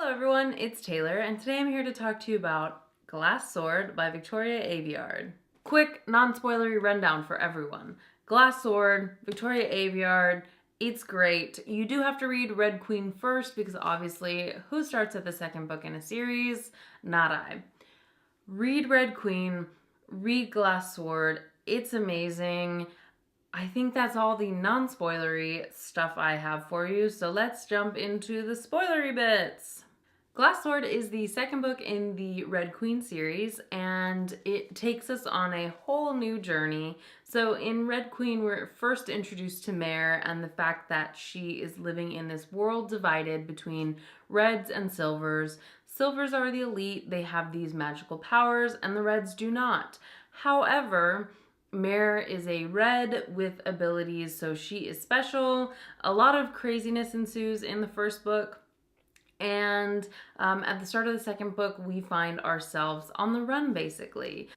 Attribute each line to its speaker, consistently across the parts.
Speaker 1: Hello everyone, it's Taylor, and today I'm here to talk to you about Glass Sword by Victoria Aveyard. Quick, non-spoilery rundown for everyone. Glass Sword, Victoria Aveyard, it's great. You do have to read Red Queen first because obviously, who starts at the second book in a series? Not I. Read Red Queen, read Glass Sword, it's amazing. I think that's all the non-spoilery stuff I have for you, so let's jump into the spoilery bits. Glass Sword is the second book in the Red Queen series, and it takes us on a whole new journey. So in Red Queen, we're first introduced to Mare and the fact that she is living in this world divided between reds and silvers. Silvers are the elite, they have these magical powers, and the reds do not. However, Mare is a red with abilities, so she is special. A lot of craziness ensues in the first book. And at the start of the second book, we find ourselves on the run, basically.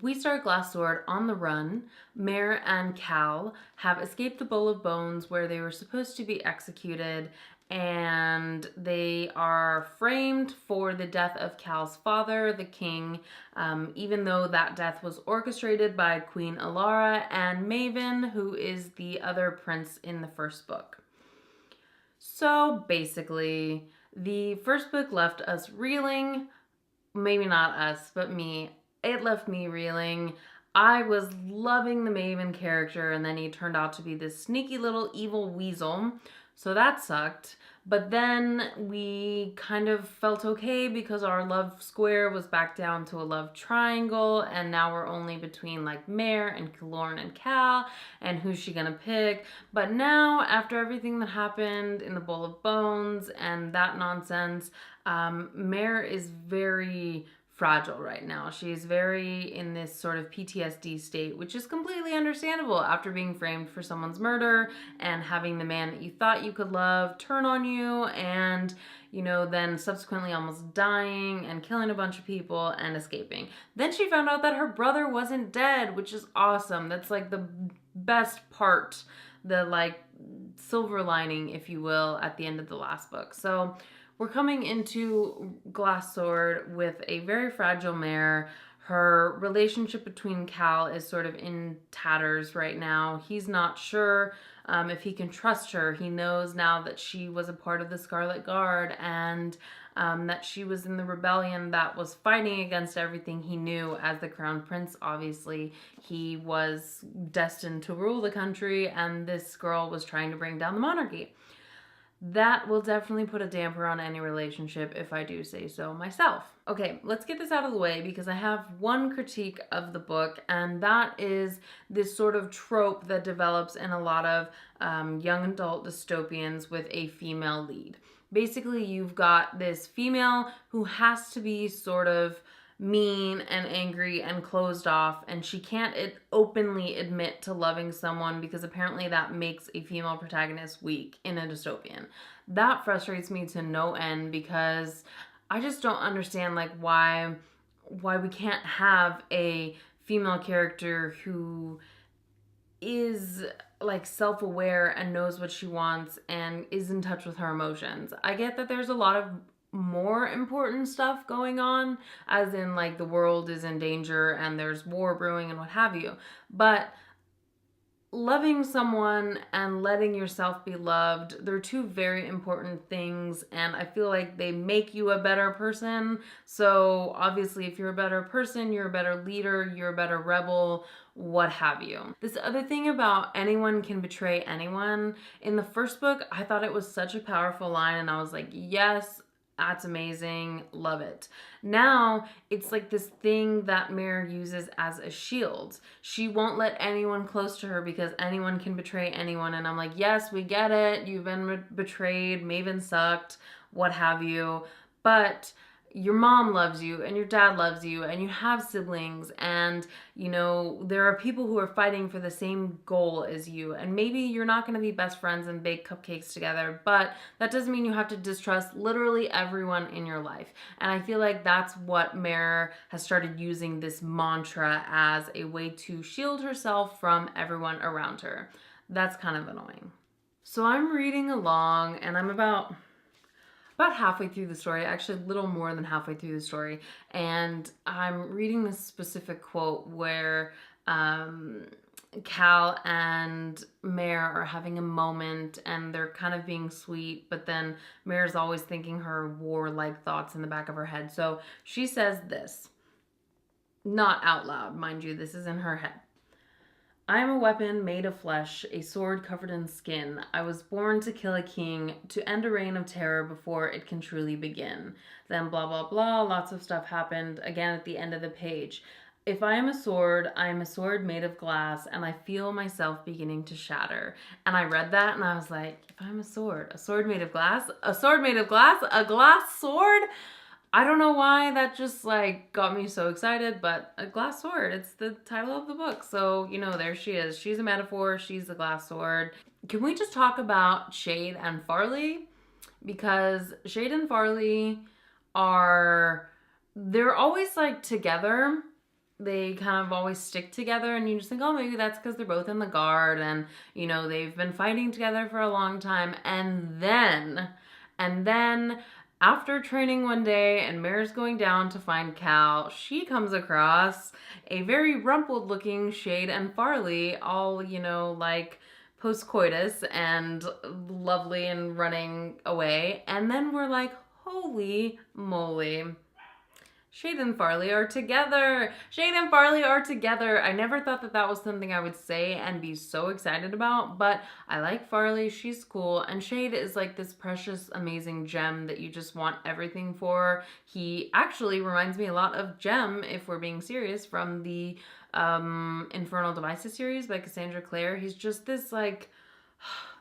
Speaker 1: We start Glass Sword on the run. Mare and Cal have escaped the Bowl of Bones where they were supposed to be executed, and they are framed for the death of Cal's father, the king, even though that death was orchestrated by Queen Alara and Maven, who is the other prince in the first book. So basically, the first book left us reeling. Maybe not us, but me. It left me reeling. I was loving the Maven character, and then he turned out to be this sneaky little evil weasel. So that sucked. But then we kind of felt okay because our love square was back down to a love triangle, and now we're only between like Mare and Killorn and Cal, and who's she gonna pick? But now, after everything that happened in the Bowl of Bones and that nonsense, Mare is very fragile right now. She's very in this sort of PTSD state, which is completely understandable after being framed for someone's murder and having the man that you thought you could love turn on you and, you know, then subsequently almost dying and killing a bunch of people and escaping. Then she found out that her brother wasn't dead, which is awesome. That's like the best part, the like silver lining, if you will, at the end of the last book. So we're coming into Glass Sword with a very fragile Mare. Her relationship between Cal is sort of in tatters right now. He's not sure if he can trust her. He knows now that she was a part of the Scarlet Guard and that she was in the rebellion that was fighting against everything he knew as the Crown Prince. Obviously, he was destined to rule the country, and this girl was trying to bring down the monarchy. That will definitely put a damper on any relationship, if I do say so myself. Okay, let's get this out of the way because I have one critique of the book, and that is this sort of trope that develops in a lot of young adult dystopians with a female lead. Basically, you've got this female who has to be sort of mean and angry and closed off, and she can't openly admit to loving someone because apparently that makes a female protagonist weak in a dystopian. That frustrates me to no end because I just don't understand like why we can't have a female character who is like self-aware and knows what she wants and is in touch with her emotions. I get that there's a lot of more important stuff going on, as in like the world is in danger and there's war brewing and what have you, but loving someone and letting yourself be loved, they're two very important things, and I feel like they make you a better person. So obviously if you're a better person, you're a better leader, you're a better rebel, what have you. This other thing about anyone can betray anyone, in the first book I thought it was such a powerful line, and I was like, yes, that's amazing, love it. Now, it's like this thing that Mare uses as a shield. She won't let anyone close to her because anyone can betray anyone, and I'm like, yes, we get it, you've been betrayed, Maven sucked, what have you, but your mom loves you and your dad loves you and you have siblings, and you know there are people who are fighting for the same goal as you, and maybe you're not going to be best friends and bake cupcakes together, but that doesn't mean you have to distrust literally everyone in your life. And I feel like that's what Mare has started using this mantra as a way to shield herself from everyone around her. That's kind of annoying. So I'm reading along and I'm about about halfway through the story, actually a little more than halfway through the story, and I'm reading this specific quote where Cal and Mare are having a moment and they're kind of being sweet, but then Mare's always thinking her warlike thoughts in the back of her head. So she says this, not out loud, mind you, this is in her head. I am a weapon made of flesh, a sword covered in skin. I was born to kill a king, to end a reign of terror before it can truly begin. Then blah blah blah, lots of stuff happened again at the end of the page. If I am a sword made of glass, and I feel myself beginning to shatter. And I read that and I was like, if I'm a sword made of glass, a sword made of glass, a glass sword? I don't know why that just like got me so excited, but a glass sword, it's the title of the book. So, you know, there she is. She's a metaphor, she's the glass sword. Can we just talk about Shade and Farley? Because Shade and Farley they're always like together. They kind of always stick together, and you just think, oh, maybe that's because they're both in the guard and, you know, they've been fighting together for a long time. And then after training one day and Mare's going down to find Cal, she comes across a very rumpled looking Shade and Farley, all, you know, like post-coitus and lovely and running away. And then we're like, holy moly. Shade and Farley are together. Shade and Farley are together. I never thought that that was something I would say and be so excited about, but I like Farley. She's cool. And Shade is like this precious, amazing gem that you just want everything for. He actually reminds me a lot of Jem, if we're being serious, from the Infernal Devices series by Cassandra Clare. He's just this like,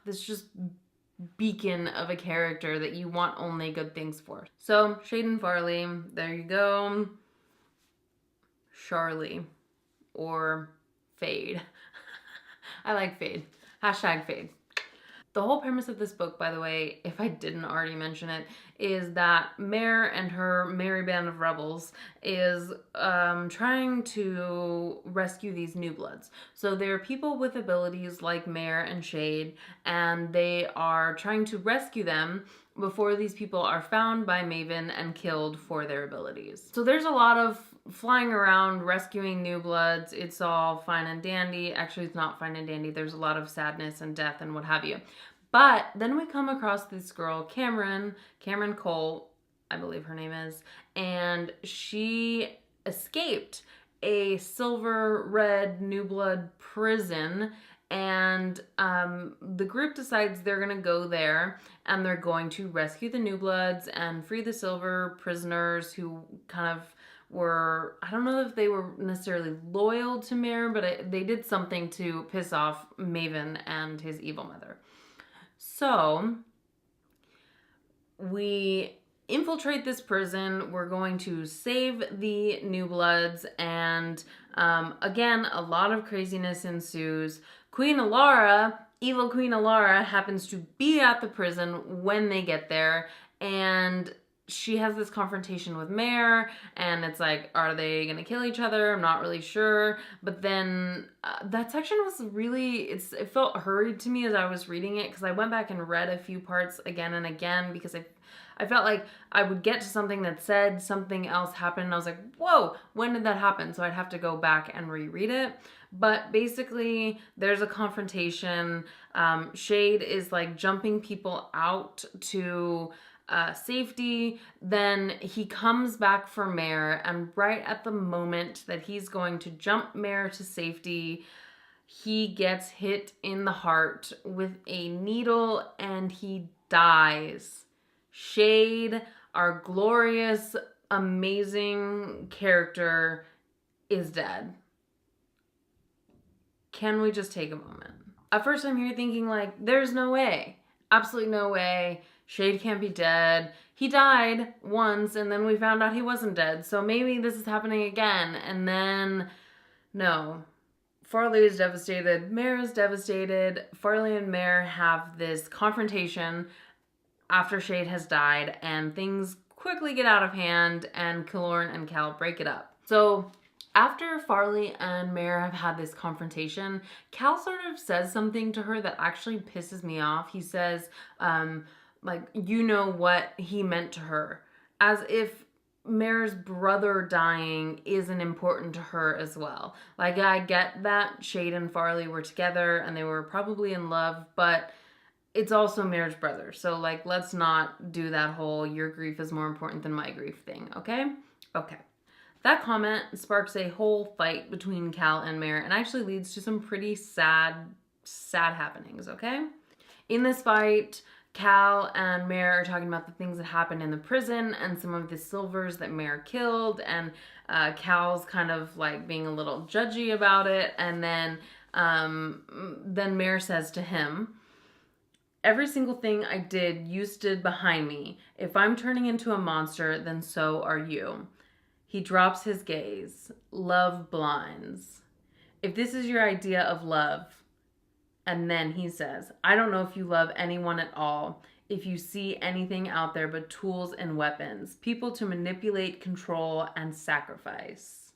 Speaker 1: this just beacon of a character that you want only good things for. So, Shade and Farley, there you go. Charlie or Fade. I like Fade. Hashtag Fade. The whole premise of this book, by the way, if I didn't already mention it, is that Mare and her merry band of rebels is trying to rescue these new bloods. So they're people with abilities like Mare and Shade, and they are trying to rescue them before these people are found by Maven and killed for their abilities. So there's a lot of flying around, rescuing new bloods. It's all fine and dandy. Actually, it's not fine and dandy. There's a lot of sadness and death and what have you. But then we come across this girl, Cameron Cole, I believe her name is, and she escaped a silver red new blood prison, and the group decides they're gonna go there and they're going to rescue the new bloods and free the silver prisoners who kind of were, I don't know if they were necessarily loyal to Mare, but they did something to piss off Maven and his evil mother. So we infiltrate this prison. We're going to save the new bloods, and again, a lot of craziness ensues. Queen Alara, evil Queen Alara, happens to be at the prison when they get there, and she has this confrontation with Mare, and it's like, are they gonna kill each other? I'm not really sure. But then that section was really, it felt hurried to me as I was reading it, because I went back and read a few parts again and again, because I felt like I would get to something that said something else happened, and I was like, whoa, when did that happen? So I'd have to go back and reread it. But basically, there's a confrontation. Shade is like jumping people out to safety. Then he comes back for Mare, and right at the moment that he's going to jump Mare to safety, he gets hit in the heart with a needle and he dies. Shade, our glorious, amazing character, is dead. Can we just take a moment? At first I'm here thinking like, there's no way. Absolutely no way. Shade can't be dead. He died once, and then we found out he wasn't dead. So maybe this is happening again. And then, no. Farley is devastated. Mare is devastated. Farley and Mare have this confrontation after Shade has died, and things quickly get out of hand, and Killorn and Cal break it up. So after Farley and Mare have had this confrontation, Cal sort of says something to her that actually pisses me off. He says, Like, you know what he meant to her. As if Mare's brother dying isn't important to her as well. Like, I get that Shade and Farley were together and they were probably in love, but it's also Mare's brother. So, like, let's not do that whole your grief is more important than my grief thing, okay? Okay. That comment sparks a whole fight between Cal and Mare and actually leads to some pretty sad happenings, okay? In this fight, Cal and Mare are talking about the things that happened in the prison and some of the silvers that Mare killed, and Cal's kind of like being a little judgy about it, and then Mare says to him, "Every single thing I did, you stood behind me. If I'm turning into a monster, then so are you." He drops his gaze. Love blinds. If this is your idea of love, and then he says, "I don't know if you love anyone at all. If you see anything out there but tools and weapons, people to manipulate, control, and sacrifice."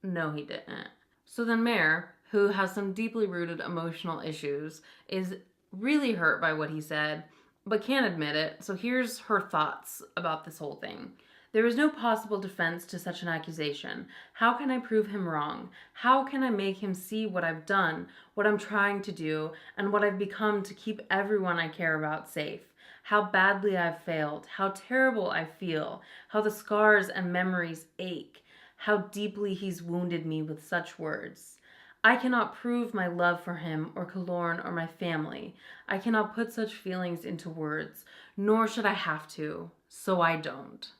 Speaker 1: No, he didn't. So then Mare, who has some deeply rooted emotional issues, is really hurt by what he said, but can't admit it. So here's her thoughts about this whole thing. "There is no possible defense to such an accusation. How can I prove him wrong? How can I make him see what I've done, what I'm trying to do, and what I've become to keep everyone I care about safe? How badly I've failed, how terrible I feel, how the scars and memories ache, how deeply he's wounded me with such words. I cannot prove my love for him or Kalorn or my family. I cannot put such feelings into words, nor should I have to, so I don't."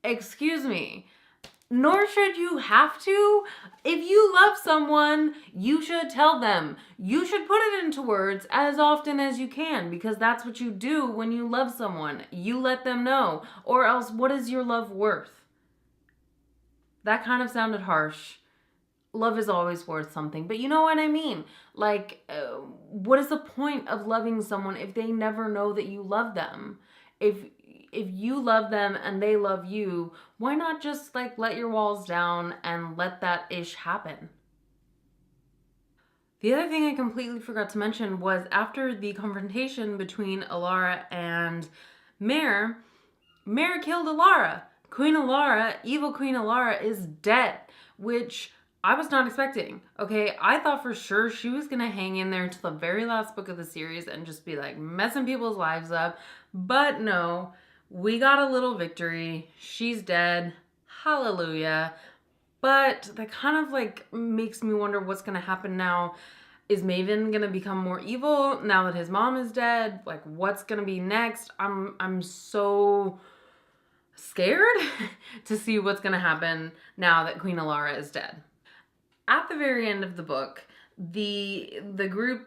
Speaker 1: Excuse me. Nor should you have to. If you love someone, you should tell them. You should put it into words as often as you can, because that's what you do when you love someone. You let them know. Or else, what is your love worth? That kind of sounded harsh. Love is always worth something, but you know what I mean? Like, what is the point of loving someone if they never know that you love them? If you love them and they love you, why not just like let your walls down and let that ish happen? The other thing I completely forgot to mention was after the confrontation between Alara and Mare, Mare killed Alara. Queen Alara, evil Queen Alara, is dead, which I was not expecting. Okay, I thought for sure she was gonna hang in there until the very last book of the series and just be like messing people's lives up, but no. We got a little victory. She's dead. Hallelujah. But that kind of like makes me wonder what's going to happen now. Is Maven going to become more evil now that his mom is dead? Like, what's going to be next? I'm so scared to see what's going to happen now that Queen Alara is dead. At the very end of the book, the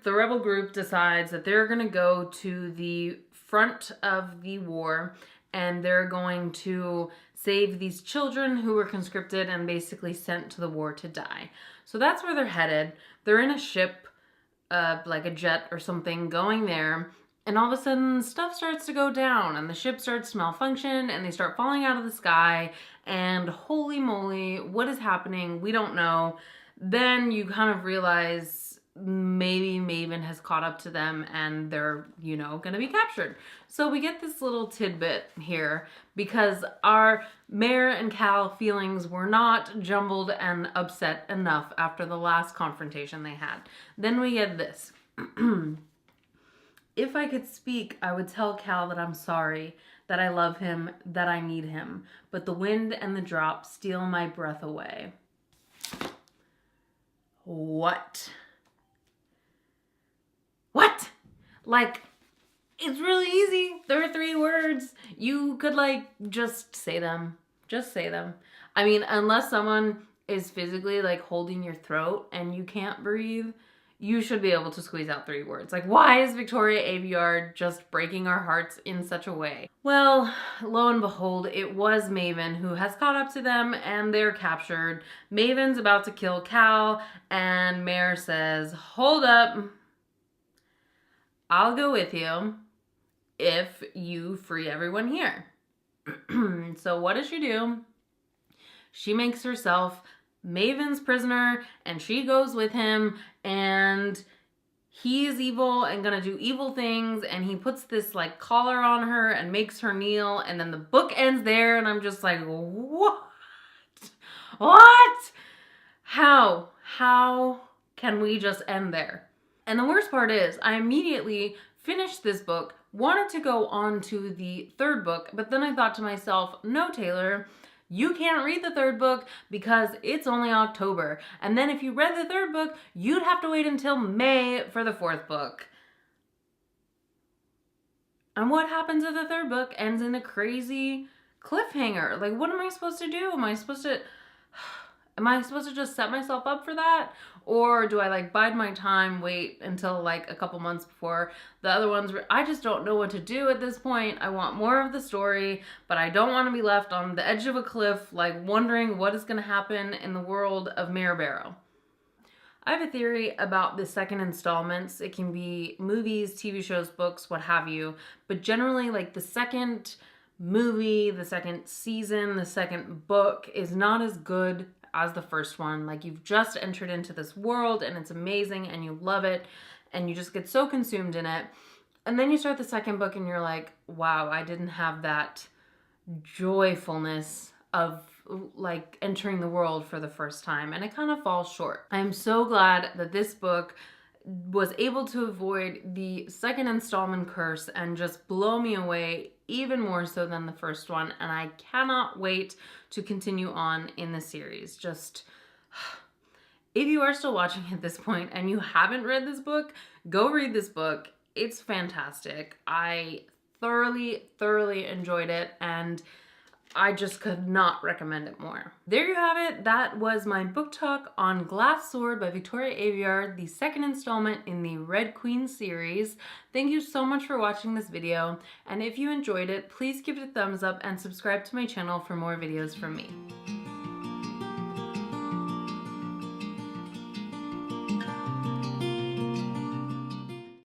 Speaker 1: rebel group decides that they're going to go to the front of the war and they're going to save these children who were conscripted and basically sent to the war to die. So that's where they're headed. They're in a ship, like a jet or something, going there, and all of a sudden stuff starts to go down and the ship starts to malfunction and they start falling out of the sky, and holy moly, what is happening? We don't know. Then you kind of realize maybe Maven has caught up to them and they're, gonna be captured. So we get this little tidbit here because our Mare and Cal feelings were not jumbled and upset enough after the last confrontation they had. Then we get this. "If I could speak, I would tell Cal that I'm sorry, that I love him, that I need him, but the wind and the drop steal my breath away." What? Like, it's really easy. There are 3 words. You could just say them. Just say them. I mean, unless someone is physically holding your throat and you can't breathe, you should be able to squeeze out 3 words. Like, why is Victoria Aveyard just breaking our hearts in such a way? Well, lo and behold, it was Maven who has caught up to them and they're captured. Maven's about to kill Cal and Mare says, "Hold up. I'll go with you if you free everyone here." So what does she do? She makes herself Maven's prisoner and she goes with him, and he is evil and gonna do evil things, and he puts this like collar on her and makes her kneel, and then the book ends there, and I'm just like, what? What? How can we just end there? And the worst part is, I immediately finished this book, wanted to go on to the third book, but then I thought to myself, no, Taylor, you can't read the third book because it's only October. And then if you read the third book, you'd have to wait until May for the fourth book. And what happens if the third book ends in a crazy cliffhanger? Like, what am I supposed to do? Am I supposed to just set myself up for that? Or do I like bide my time, wait until like a couple months before the other ones? I just don't know what to do at this point. I want more of the story, but I don't want to be left on the edge of a cliff, like wondering what is going to happen in the world of Mirabaro. I have a theory about the second installments. It can be movies, TV shows, books, what have you, but generally like the second movie, the second season, the second book is not as good as the first one. Like, you've just entered into this world and it's amazing and you love it and you just get so consumed in it. And then you start the second book and you're like, wow, I didn't have that joyfulness of like entering the world for the first time, and it kind of falls short. I'm so glad that this book was able to avoid the second installment curse and just blow me away even more so than the first one, and I cannot wait to continue on in the series. Just, if you are still watching at this point and you haven't read this book, go read this book. It's fantastic. I thoroughly enjoyed it, and I just could not recommend it more. There you have it. That was my book talk on Glass Sword by Victoria Aveyard, the second installment in the Red Queen series. Thank you so much for watching this video, and if you enjoyed it, please give it a thumbs up and subscribe to my channel for more videos from me.